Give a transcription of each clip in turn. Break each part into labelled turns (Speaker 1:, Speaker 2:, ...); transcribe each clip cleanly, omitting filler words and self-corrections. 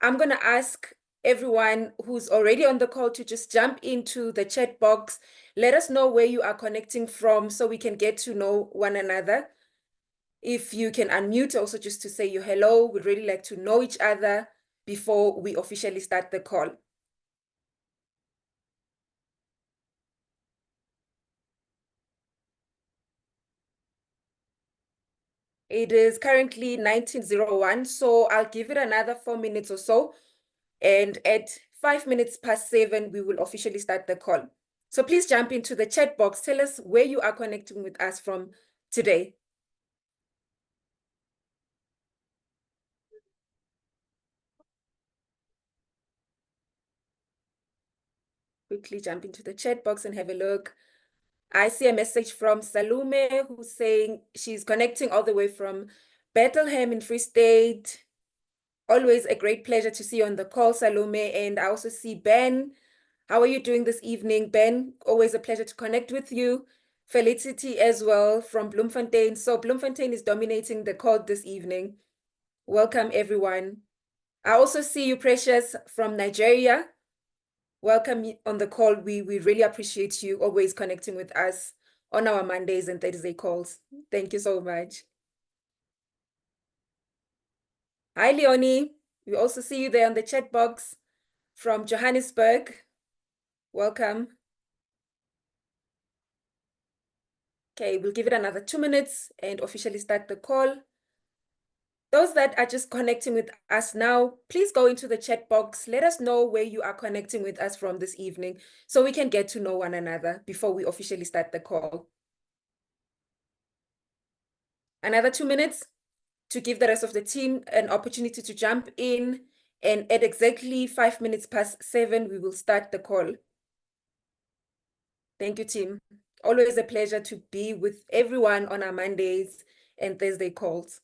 Speaker 1: I'm going to ask everyone who's already on the call to just jump into the chat box. Let us know where you are connecting from so we can get to know one another. If you can unmute also just to say your hello, we'd really like to know each other before we officially start the call. It is currently 19:01, so I'll give it another 4 minutes or so. And at 5 minutes past 7, we will officially start the call. So please jump into the chat box. Tell us where you are connecting with us from today. Quickly jump into the chat box and have a look. I see a message from Salume who's saying she's connecting all the way from Bethlehem in Free State. Always a great pleasure to see you on the call, Salume. And I also see Ben. How are you doing this evening, Ben? Always a pleasure to connect with you. Felicity as well from Bloemfontein. So Bloemfontein is dominating the call this evening. Welcome, everyone. I also see you, Precious, from Nigeria. Welcome on the call. We really appreciate you always connecting with us on our Mondays and Thursday calls. Thank you so much. Hi, Leonie. We also see you there on the chat box from Johannesburg. Welcome. Okay, we'll give it another 2 minutes and officially start the call. Those that are just connecting with us now, please go into the chat box. Let us know where you are connecting with us from this evening so we can get to know one another before we officially start the call. Another 2 minutes to give the rest of the team an opportunity to jump in, and at exactly 5 minutes past 7, we will start the call. Thank you, team. Always a pleasure to be with everyone on our Mondays and Thursday calls.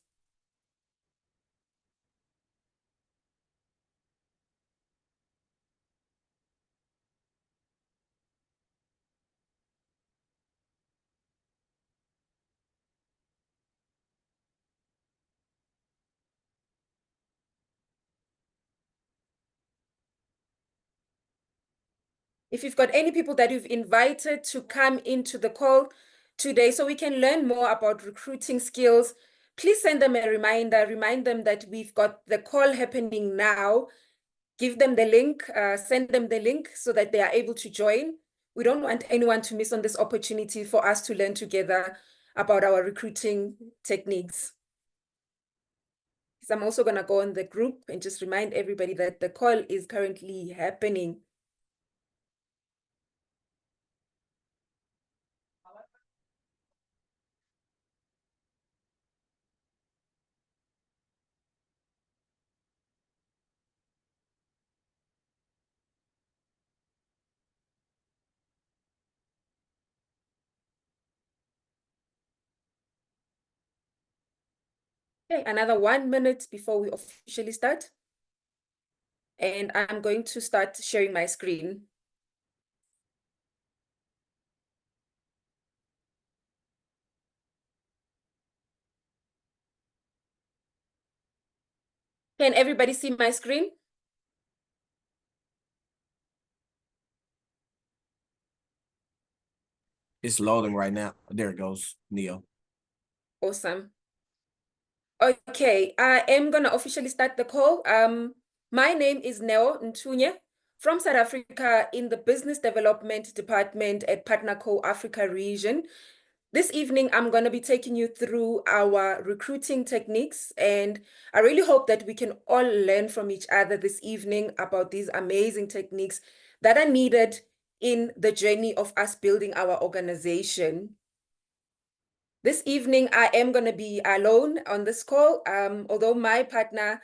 Speaker 1: If you've got any people that you've invited to come into the call today so we can learn more about recruiting skills, please send them a reminder. Remind them that we've got the call happening now. Give them the link, send them the link so that they are able to join. We don't want anyone to miss on this opportunity for us to learn together about our recruiting techniques. So I'm also going to go on the group and just remind everybody that the call is currently happening. Okay, another 1 minute before we officially start. And I'm going to start sharing my screen. Can everybody see my screen?
Speaker 2: It's loading right now. There it goes, Neo.
Speaker 1: Awesome. Okay, I am going to officially start the call. My name is Neo Ntunye from South Africa in the Business Development Department at Partnerco Africa region. This evening, I'm going to be taking you through our recruiting techniques, and I really hope that we can all learn from each other this evening about these amazing techniques that are needed in the journey of us building our organization. This evening, I am going to be alone on this call, although my partner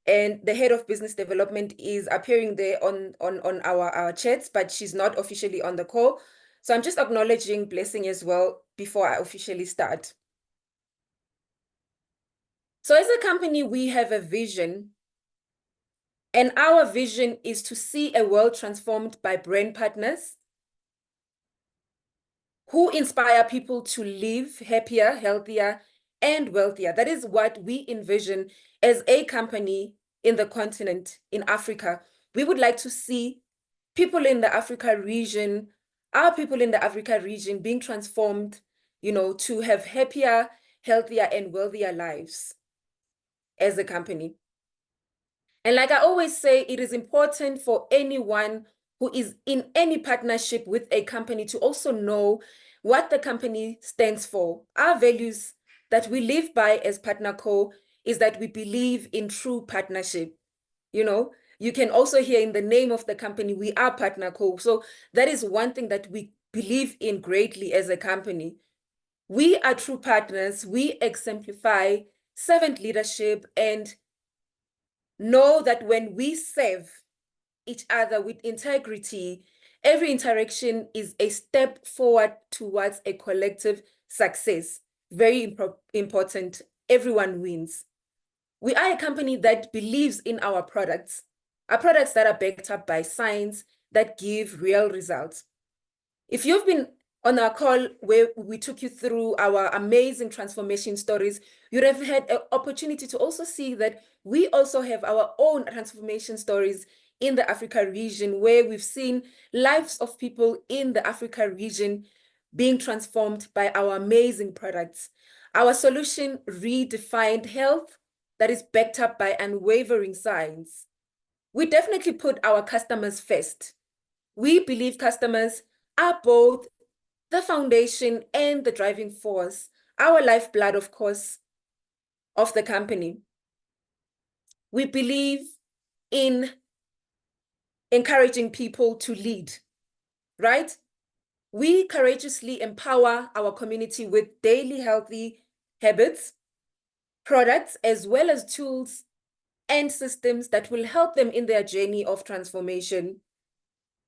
Speaker 1: and the head of business development is appearing there on our chats, but she's not officially on the call. So I'm just acknowledging Blessing as well before I officially start. So as a company, we have a vision, and our vision is to see a world transformed by brand partners who inspire people to live happier, healthier, and wealthier. That is what we envision as a company in the continent, in Africa. We would like to see people in the Africa region, our people in the Africa region being transformed, to have happier, healthier, and wealthier lives as a company. And like I always say, it is important for anyone who is in any partnership with a company to also know what the company stands for. Our values that we live by as Partnerco is that we believe in true partnership. You can also hear in the name of the company, we are Partnerco. So that is one thing that we believe in greatly as a company. We are true partners. We exemplify servant leadership and know that when we serve each other with integrity, every interaction is a step forward towards a collective success. Very important. Everyone wins. We are a company that believes in our products that are backed up by science that give real results. If you've been on our call where we took you through our amazing transformation stories, you'd have had an opportunity to also see that we also have our own transformation stories in the Africa region, where we've seen lives of people in the Africa region being transformed by our amazing products. Our solution redefined health that is backed up by unwavering science. We definitely put our customers first. We believe customers are both the foundation and the driving force, our lifeblood, of course, of the company. We believe in encouraging people to lead, right? We courageously empower our community with daily healthy habits, products, as well as tools and systems that will help them in their journey of transformation.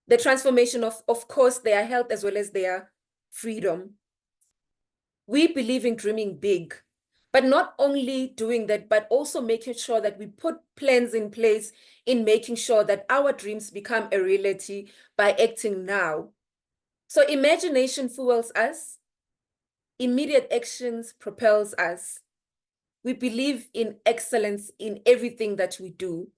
Speaker 1: The transformation of course, their health as well as their freedom. We believe in dreaming big, but not only doing that, but also making sure that we put plans in place in making sure that our dreams become a reality by acting now. So imagination fuels us, immediate actions propels us. We believe in excellence in everything that we do.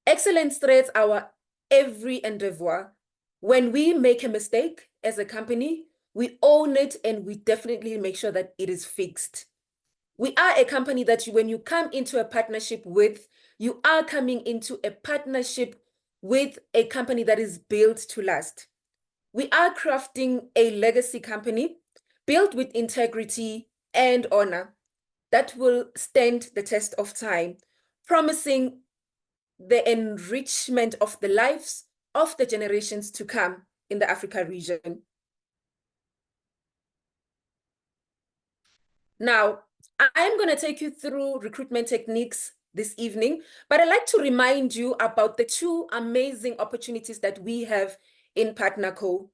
Speaker 1: Excellence threads our every endeavor. When we make a mistake as a company, we own it and we definitely make sure that it is fixed. We are a company that when you come into a partnership with, you are coming into a partnership with a company that is built to last. We are crafting a legacy company built with integrity and honor that will stand the test of time, promising the enrichment of the lives of the generations to come in the Africa region. Now, I'm going to take you through recruitment techniques this evening, but I'd like to remind you about the two amazing opportunities that we have in Partnerco.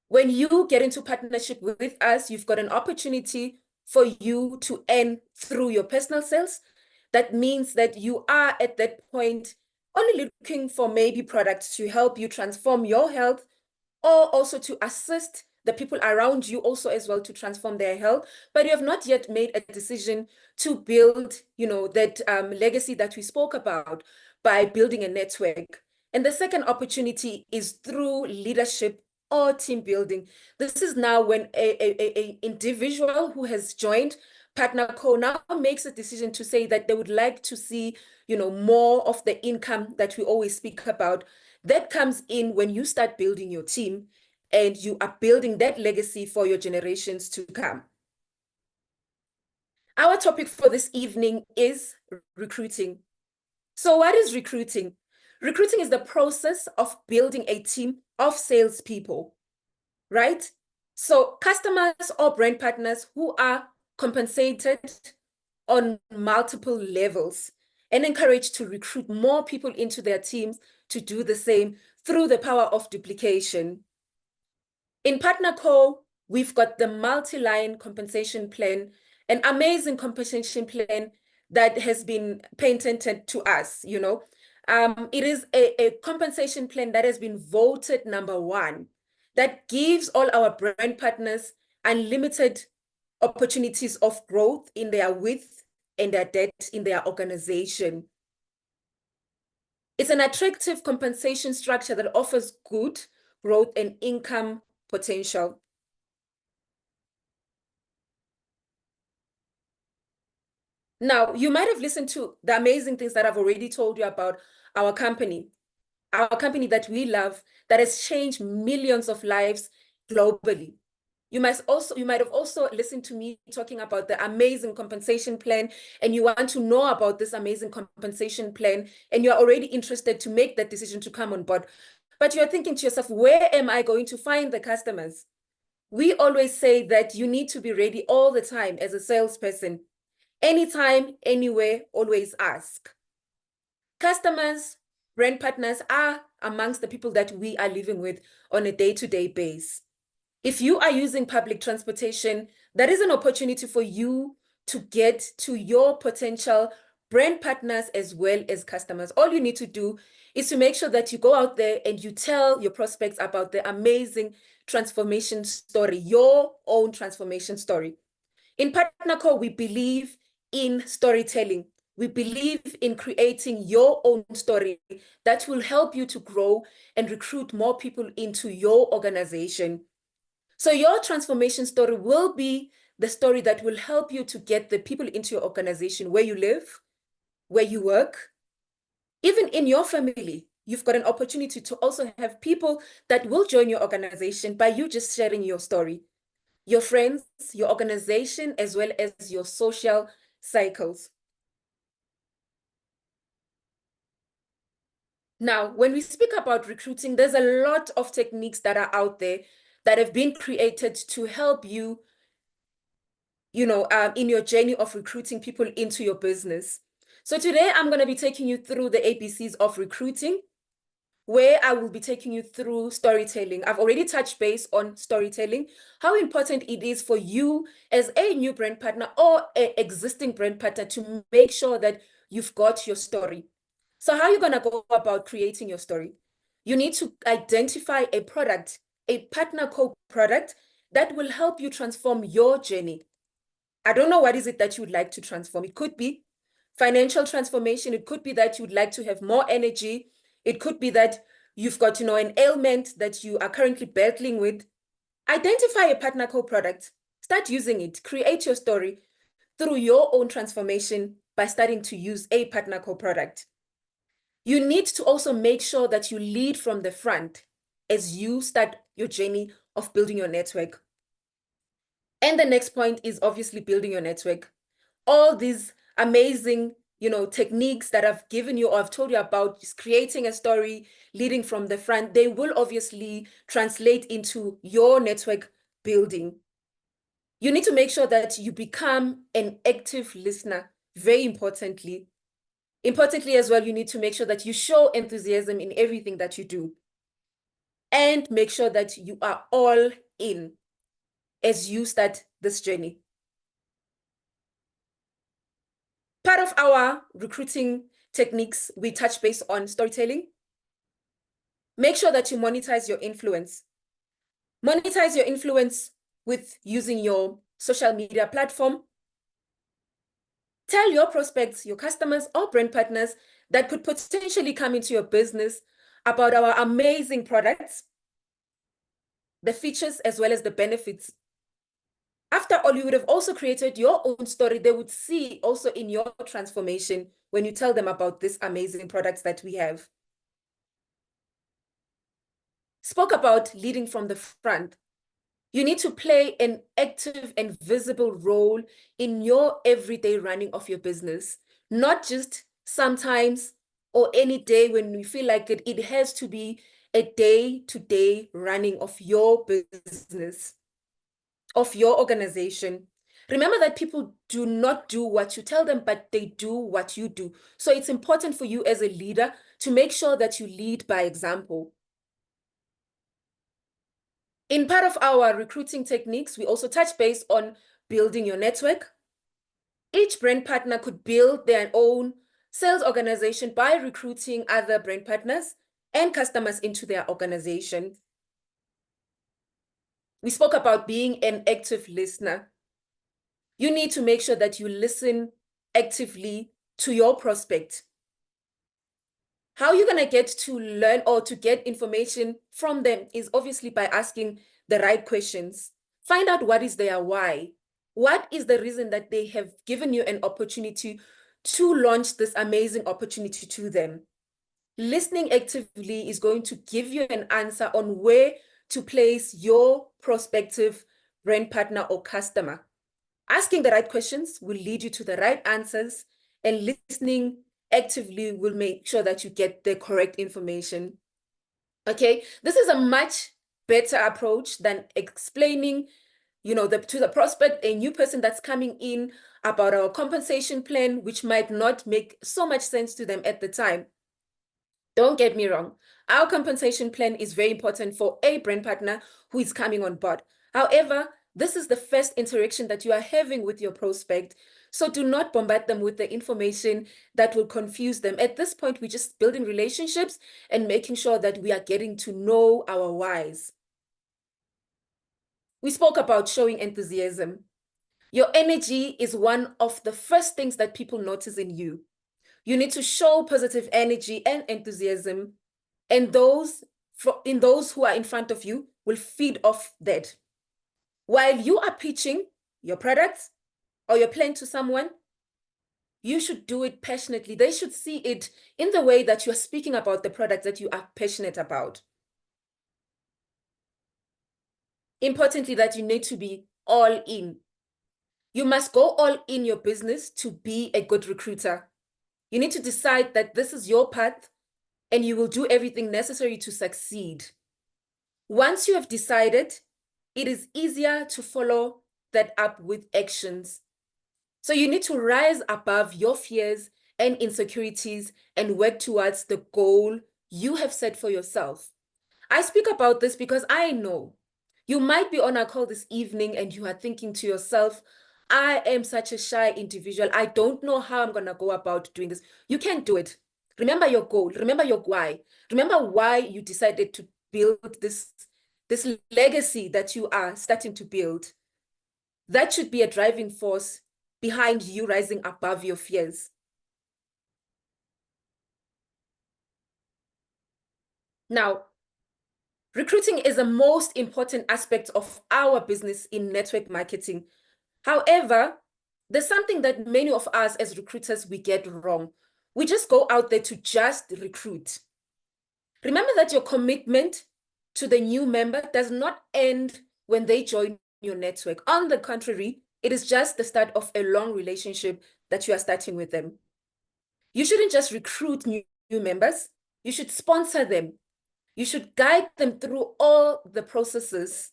Speaker 1: When you get into partnership with us, you've got an opportunity for you to earn through your personal sales. That means that you are at that point only looking for maybe products to help you transform your health, or also to assist the people around you also as well to transform their health, but you have not yet made a decision to build, that legacy that we spoke about by building a network. And the second opportunity is through leadership or team building. This is now when a individual who has joined Partnerco now makes a decision to say that they would like to see, more of the income that we always speak about. That comes in when you start building your team and you are building that legacy for your generations to come. Our topic for this evening is recruiting. So what is recruiting? Recruiting is the process of building a team of salespeople, right? So customers or brand partners who are compensated on multiple levels and encouraged to recruit more people into their teams to do the same through the power of duplication. In Partnerco, we've got the multi-line compensation plan, an amazing compensation plan that has been patented to us, It is a compensation plan that has been voted #1, that gives all our brand partners unlimited opportunities of growth in their width and their depth in their organization. It's an attractive compensation structure that offers good growth and income potential. Now, you might have listened to the amazing things that I've already told you about our company that we love, that has changed millions of lives globally. You might have also listened to me talking about the amazing compensation plan, and you want to know about this amazing compensation plan, and you're already interested to make that decision to come on board. But you're thinking to yourself, where am I going to find the customers? We always say that you need to be ready all the time as a salesperson. Anytime, anywhere, always ask. Customers, brand partners are amongst the people that we are living with on a day-to-day basis. If you are using public transportation, that is an opportunity for you to get to your potential brand partners as well as customers. All you need to do is to make sure that you go out there and you tell your prospects about the amazing transformation story, your own transformation story. In Partnerco, we believe in storytelling. We believe in creating your own story that will help you to grow and recruit more people into your organization. So your transformation story will be the story that will help you to get the people into your organization where you live, where you work, even in your family. You've got an opportunity to also have people that will join your organization by you just sharing your story, your friends, your organization, as well as your social cycles. Now, when we speak about recruiting, there's a lot of techniques that are out there that have been created to help you, in your journey of recruiting people into your business. So today I'm going to be taking you through the ABCs of recruiting, where I will be taking you through storytelling. I've already touched base on storytelling, how important it is for you as a new brand partner or an existing brand partner to make sure that you've got your story. So how are you going to go about creating your story? You need to identify a product, a Partnerco product that will help you transform your journey. I don't know what is it that you would like to transform. It could be financial transformation. It could be that you would like to have more energy. It could be that you've got, an ailment that you are currently battling with. Identify a Partnerco product. Start using it. Create your story through your own transformation by starting to use a Partnerco product. You need to also make sure that you lead from the front as you start your journey of building your network. And the next point is obviously building your network. All these amazing, techniques that I've given you or I've told you about, just creating a story, leading from the front, they will obviously translate into your network building. You need to make sure that you become an active listener, very importantly. Importantly as well, you need to make sure that you show enthusiasm in everything that you do. And make sure that you are all in as you start this journey. Part of our recruiting techniques, we touch base on storytelling. Make sure that you monetize your influence. Monetize your influence with using your social media platform. Tell your prospects, your customers, or brand partners that could potentially come into your business about our amazing products, the features, as well as the benefits. After all, you would have also created your own story. They would see also in your transformation when you tell them about these amazing products that we have. Spoke about leading from the front. You need to play an active and visible role in your everyday running of your business, not just sometimes or any day when you feel like it. It has to be a day-to-day running of your business, of your organization. Remember that people do not do what you tell them, but they do what you do. So it's important for you as a leader to make sure that you lead by example. In part of our recruiting techniques, we also touch base on building your network. Each brand partner could build their own sales organization by recruiting other brand partners and customers into their organization. We spoke about being an active listener. You need to make sure that you listen actively to your prospect. How you're going to get to learn or to get information from them is obviously by asking the right questions. Find out what is their why. What is the reason that they have given you an opportunity to launch this amazing opportunity to them? Listening actively is going to give you an answer on where to place your prospective brand partner or customer. Asking the right questions will lead you to the right answers, and listening actively will make sure that you get the correct information. Okay, this is a much better approach than explaining, to the prospect, a new person that's coming in, about our compensation plan, which might not make so much sense to them at the time. Don't get me wrong. Our compensation plan is very important for a brand partner who is coming on board. However, this is the first interaction that you are having with your prospect. So do not bombard them with the information that will confuse them. At this point, we're just building relationships and making sure that we are getting to know our whys. We spoke about showing enthusiasm. Your energy is one of the first things that people notice in you. You need to show positive energy and enthusiasm, and those who are in front of you will feed off that. While you are pitching your products or your plan to someone, you should do it passionately. They should see it in the way that you're speaking about the product that you are passionate about. Importantly, that you need to be all in. You must go all in your business to be a good recruiter. You need to decide that this is your path and you will do everything necessary to succeed. Once you have decided, it is easier to follow that up with actions. So you need to rise above your fears and insecurities and work towards the goal you have set for yourself. I speak about this because I know you might be on a call this evening and you are thinking to yourself, I am such a shy individual. I don't know how I'm going to go about doing this. You can do it. Remember your goal. Remember your why. Remember why you decided to build this legacy that you are starting to build. That should be a driving force behind you rising above your fears. Now, recruiting is the most important aspect of our business in network marketing. However, there's something that many of us as recruiters, we get wrong. We just go out there to just recruit. Remember that your commitment to the new member does not end when they join your network. On the contrary, it is just the start of a long relationship that you are starting with them. You shouldn't just recruit new members. You should sponsor them. You should guide them through all the processes.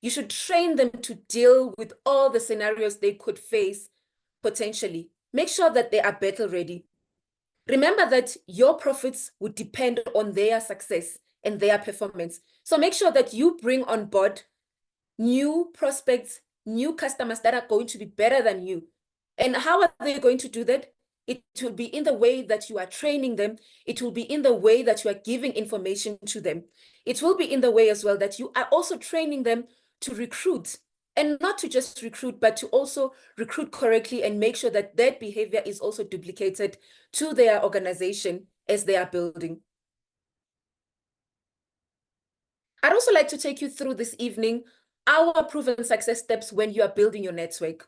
Speaker 1: You should train them to deal with all the scenarios they could face potentially. Make sure that they are battle ready. Remember that your profits would depend on their success and their performance. So make sure that you bring on board new prospects, new customers that are going to be better than you. And how are they going to do that? It will be in the way that you are training them. It will be in the way that you are giving information to them. It will be in the way as well that you are also training them to recruit, and not to just recruit, but to also recruit correctly and make sure that that behavior is also duplicated to their organization as they are building. I'd also like to take you through this evening our proven success steps when you are building your network.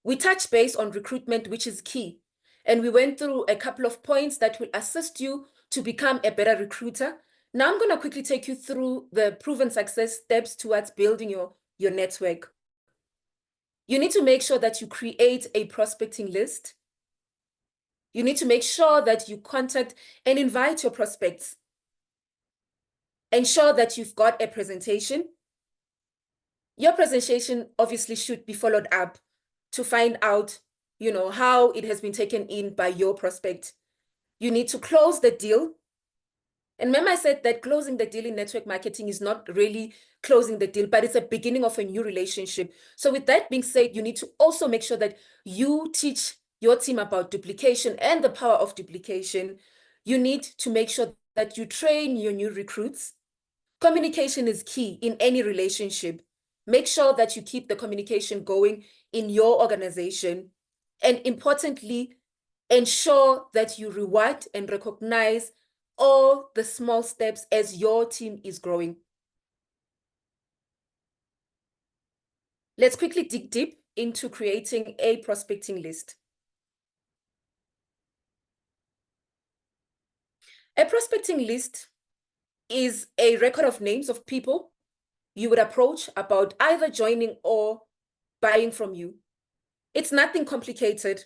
Speaker 1: We touched base on recruitment, which is key. And we went through a couple of points that will assist you to become a better recruiter. Now I'm going to quickly take you through the proven success steps towards building your network. You need to make sure that you create a prospecting list. You need to make sure that you contact and invite your prospects. Ensure that you've got a presentation. Your presentation obviously should be followed up to find out, how it has been taken in by your prospect. You need to close the deal. And remember I said that closing the deal in network marketing is not really closing the deal, but it's a beginning of a new relationship. So with that being said, you need to also make sure that you teach your team about duplication and the power of duplication. You need to make sure that you train your new recruits. Communication is key in any relationship. Make sure that you keep the communication going in your organization. And importantly, ensure that you reward and recognize all the small steps as your team is growing. Let's quickly dig deep into creating a prospecting list. A prospecting list is a record of names of people you would approach about either joining or buying from you. It's nothing complicated.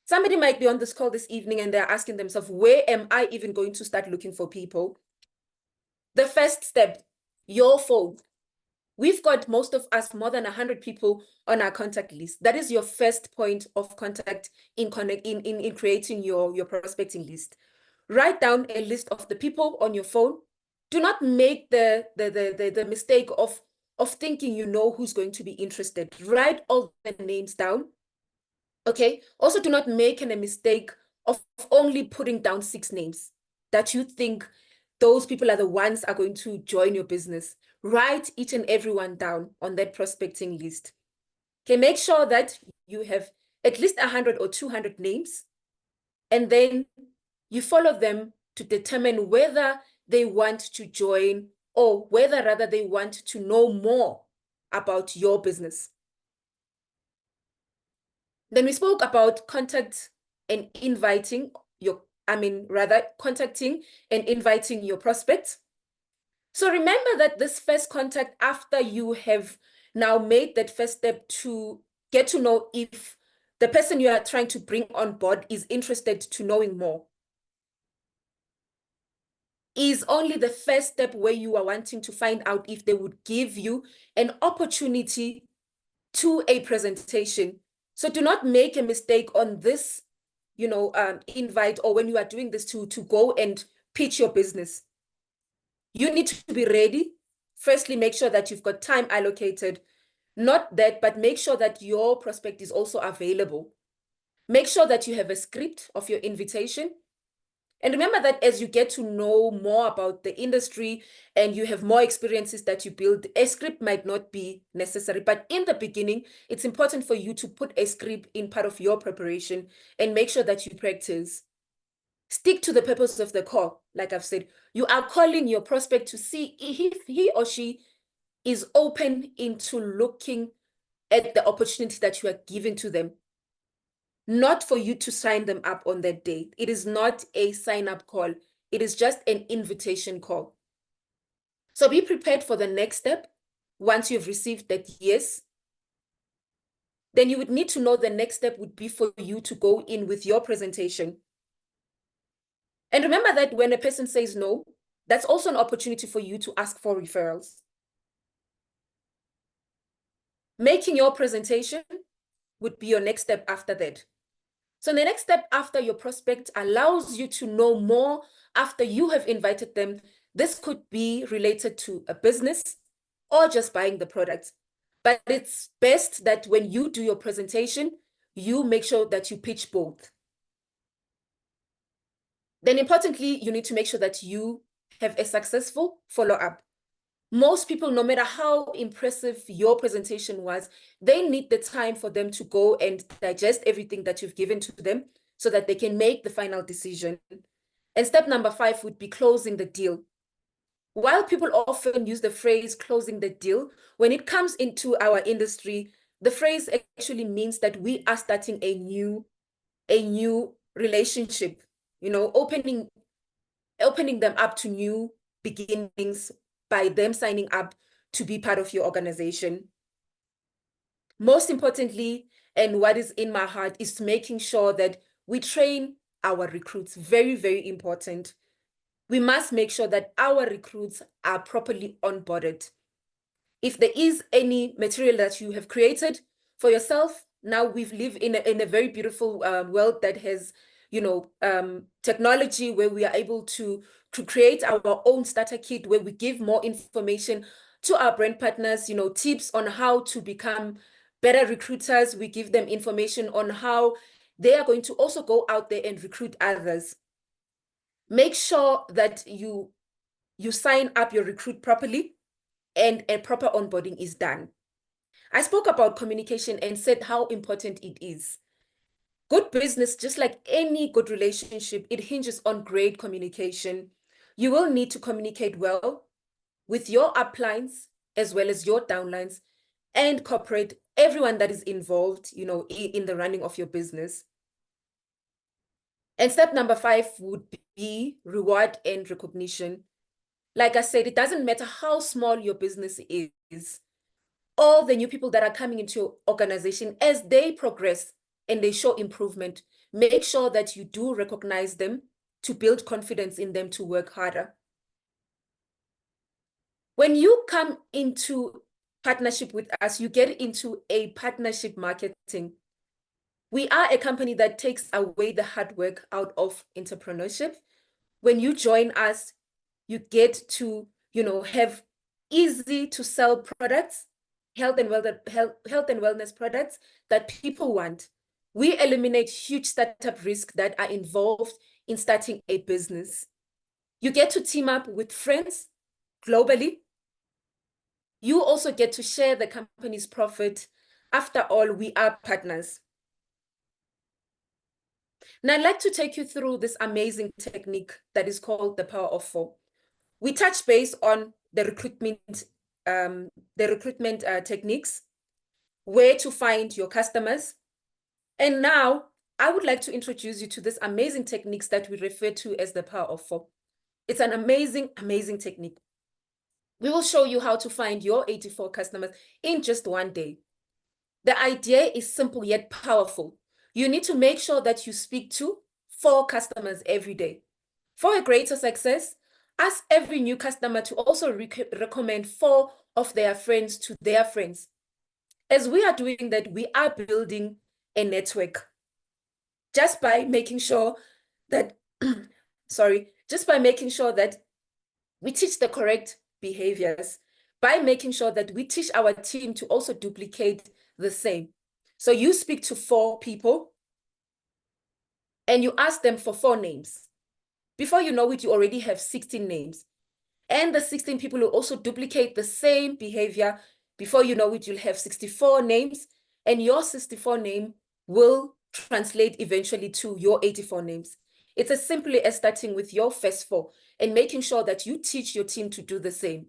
Speaker 1: Somebody might be on this call this evening and they're asking themselves, where am I even going to start looking for people? The first step, your phone. We've got most of us more than 100 people on our contact list. That is your first point of contact in creating your prospecting list. Write down a list of the people on your phone. Do not make the mistake of thinking you know who's going to be interested. Write all the names down. Okay. Also, do not make a mistake of only putting down 6 names that you think those people are the ones are going to join your business. Write each and every one down on that prospecting list. Okay, make sure that you have at least 100 or 200 names, and then you follow them to determine whether they want to join or whether rather they want to know more about your business. Then we spoke about contacting and inviting your prospects. So remember that this first contact, after you have now made that first step to get to know if the person you are trying to bring on board is interested to knowing more, is only the first step where you are wanting to find out if they would give you an opportunity to a presentation. So do not make a mistake on this, invite, or when you are doing this to go and pitch your business. You need to be ready. Firstly, make sure that you've got time allocated. Not that, but make sure that your prospect is also available. Make sure that you have a script of your invitation. And remember that as you get to know more about the industry and you have more experiences that you build, a script might not be necessary. But in the beginning, it's important for you to put a script in part of your preparation and make sure that you practice. Stick to the purpose of the call. Like I've said, you are calling your prospect to see if he or she is open into looking at the opportunity that you are giving to them. Not for you to sign them up on that day. It is not a sign-up call. It is just an invitation call. So be prepared for the next step. Once you've received that yes, then you would need to know the next step would be for you to go in with your presentation. And remember that when a person says no, that's also an opportunity for you to ask for referrals. Making your presentation would be your next step after that. So the next step after your prospect allows you to know more after you have invited them. This could be related to a business or just buying the product. But it's best that when you do your presentation, you make sure that you pitch both. Then importantly, you need to make sure that you have a successful follow-up. Most people, no matter how impressive your presentation was, they need the time for them to go and digest everything that you've given to them so that they can make the final decision. And step number 5 would be closing the deal. While people often use the phrase closing the deal, when it comes into our industry, the phrase actually means that we are starting a new relationship, opening them up to new beginnings by them signing up to be part of your organization. Most importantly, and what is in my heart, is making sure that we train our recruits. Very, very important. We must make sure that our recruits are properly onboarded. If there is any material that you have created for yourself, now we live in a very beautiful world that has, technology where we are able to create our own starter kit where we give more information to our brand partners, tips on how to become better recruiters. We give them information on how they are going to also go out there and recruit others. Make sure that you sign up your recruit properly and a proper onboarding is done. I spoke about communication and said how important it is. Good business, just like any good relationship, it hinges on great communication. You will need to communicate well with your uplines as well as your downlines and corporate, everyone that is involved, in the running of your business. And step number 5 would be reward and recognition. Like I said, it doesn't matter how small your business is. All the new people that are coming into your organization, as they progress and they show improvement, make sure that you do recognize them to build confidence in them to work harder. When you come into partnership with us, you get into a partnership marketing. We are a company that takes away the hard work out of entrepreneurship. When you join us, you get to, have easy to sell products, health and wellness products that people want. We eliminate huge startup risks that are involved in starting a business. You get to team up with friends globally. You also get to share the company's profit. After all, we are partners. Now, I'd like to take you through this amazing technique that is called the Power of 4. We touch base on the recruitment techniques, where to find your customers. And now I would like to introduce you to this amazing techniques that we refer to as the Power of 4. It's an amazing, amazing technique. We will show you how to find your 84 customers in just one day. The idea is simple yet powerful. You need to make sure that you speak to 4 customers every day. For a greater success, ask every new customer to also recommend 4 of their friends to their friends. As we are doing that, we are building a network just by making sure that, just by making sure that we teach the correct behaviors, by making sure that we teach our team to also duplicate the same. So you speak to 4 people and you ask them for 4 names. Before you know it, you already have 16 names. And the 16 people will also duplicate the same behavior. Before you know it, you'll have 64 names, and your 64 name will translate eventually to your 84 names. It's as simply as starting with your first 4 and making sure that you teach your team to do the same.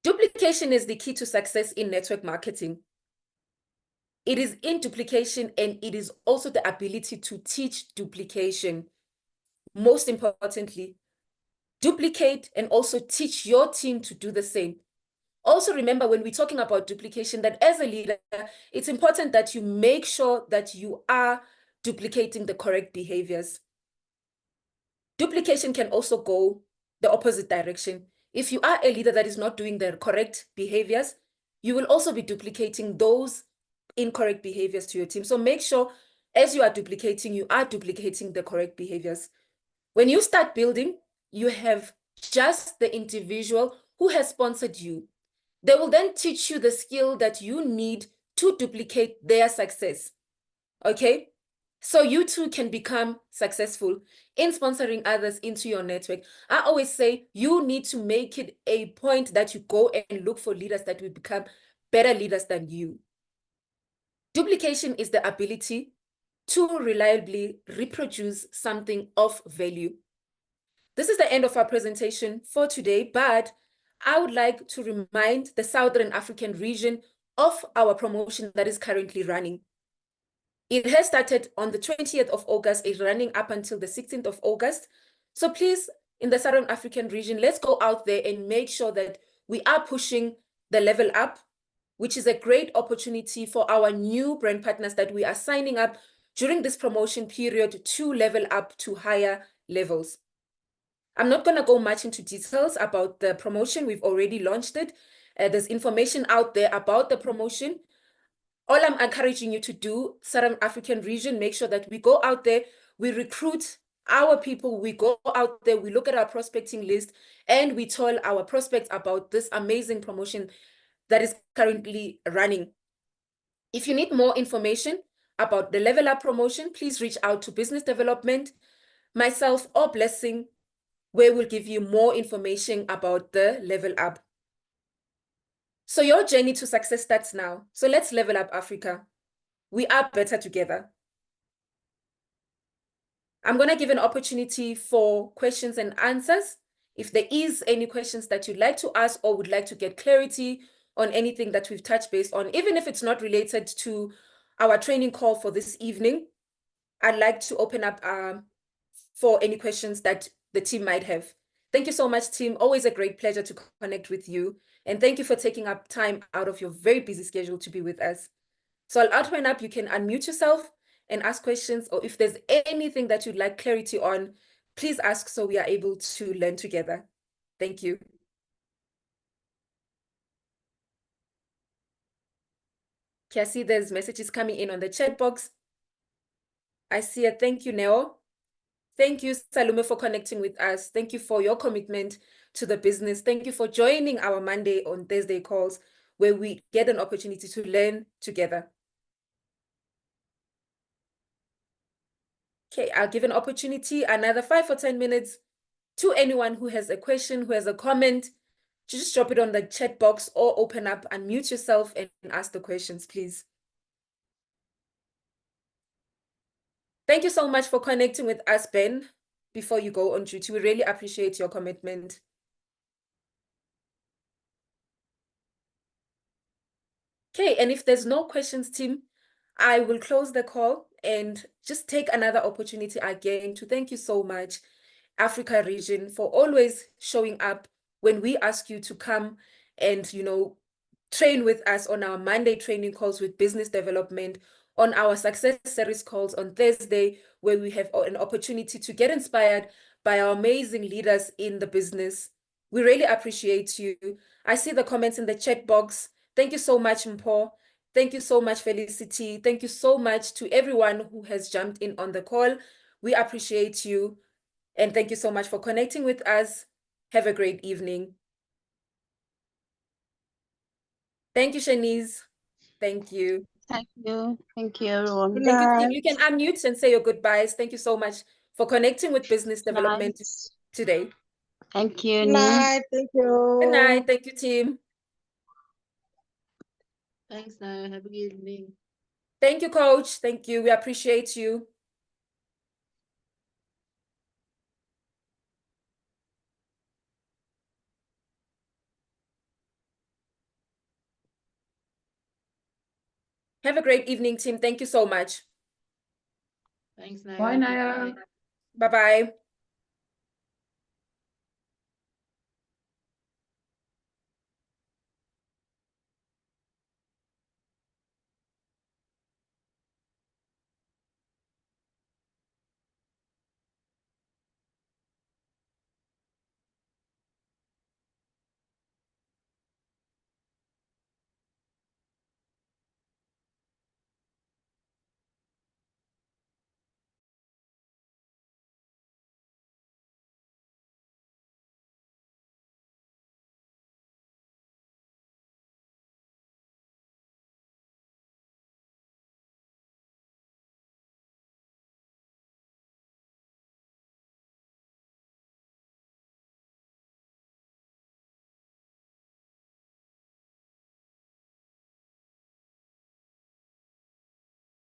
Speaker 1: Duplication is the key to success in network marketing. It is in duplication, and it is also the ability to teach duplication. Most importantly, duplicate and also teach your team to do the same. Also remember, when we're talking about duplication, that as a leader, it's important that you make sure that you are duplicating the correct behaviors. Duplication can also go the opposite direction. If you are a leader that is not doing the correct behaviors, you will also be duplicating those incorrect behaviors to your team. So make sure as you are duplicating the correct behaviors. When you start building, you have just the individual who has sponsored you. They will then teach you the skill that you need to duplicate their success. Okay? So you too can become successful in sponsoring others into your network. I always say you need to make it a point that you go and look for leaders that will become better leaders than you. Duplication is the ability to reliably reproduce something of value. This is the end of our presentation for today, but I would like to remind the Southern African region of our promotion that is currently running. It has started on the 20th of August, it's running up until the 16th of August. So please, in the Southern African region, let's go out there and make sure that we are pushing the level up, which is a great opportunity for our new brand partners that we are signing up during this promotion period to level up to higher levels. I'm not going to go much into details about the promotion. We've already launched it. There's information out there about the promotion. All I'm encouraging you to do, Southern African region, make sure that we go out there, we recruit our people, we go out there, we look at our prospecting list, and we tell our prospects about this amazing promotion that is currently running. If you need more information about the Level Up promotion, please reach out to business development, myself, or Blessing, where we'll give you more information about the Level Up. So your journey to success starts now. So let's level up Africa. We are better together. I'm going to give an opportunity for questions and answers. If there is any questions that you'd like to ask or would like to get clarity on anything that we've touched base on, even if it's not related to our training call for this evening, I'd like to open up for any questions that the team might have. Thank you so much, team. Always a great pleasure to connect with you. And thank you for taking up time out of your very busy schedule to be with us. So I'll open up. You can unmute yourself and ask questions, or if there's anything that you'd like clarity on, please ask so we are able to learn together. Thank you. Okay, I see there's messages coming in on the chat box. I see a thank you, Neo. Thank you, Salome, for connecting with us. Thank you for your commitment to the business. Thank you for joining our Monday on Thursday calls where we get an opportunity to learn together. Okay, I'll give an opportunity, another 5 or 10 minutes to anyone who has a question, who has a comment. Just drop it on the chat box or open up, unmute yourself and ask the questions, please. Thank you so much for connecting with us, Ben, before you go on duty. We really appreciate your commitment. Okay, and if there's no questions, team, I will close the call and just take another opportunity again to thank you so much, Africa region, for always showing up when we ask you to come and, train with us on our Monday training calls with business development, on our success series calls on Thursday, where we have an opportunity to get inspired by our amazing leaders in the business. We really appreciate you. I see the comments in the chat box. Thank you so much, Mpo. Thank you so much, Felicity. Thank you so much to everyone who has jumped in on the call. We appreciate you. And thank you so much for connecting with us. Have a great evening. Thank you, Shanice. Thank you.
Speaker 3: Thank you. Thank you, everyone.
Speaker 1: Thank you, team. You can unmute and say your goodbyes. Thank you so much for connecting with business development today.
Speaker 3: Thank you,
Speaker 4: Good
Speaker 3: Ni.
Speaker 4: night. Thank you.
Speaker 1: Good night. Thank you, team.
Speaker 3: Thanks, Ni. Have a good evening.
Speaker 1: Thank you, coach. Thank you. We appreciate you. Have a great evening, team. Thank you so much.
Speaker 3: Thanks, Ni.
Speaker 4: Bye, Naya.
Speaker 1: Bye-bye.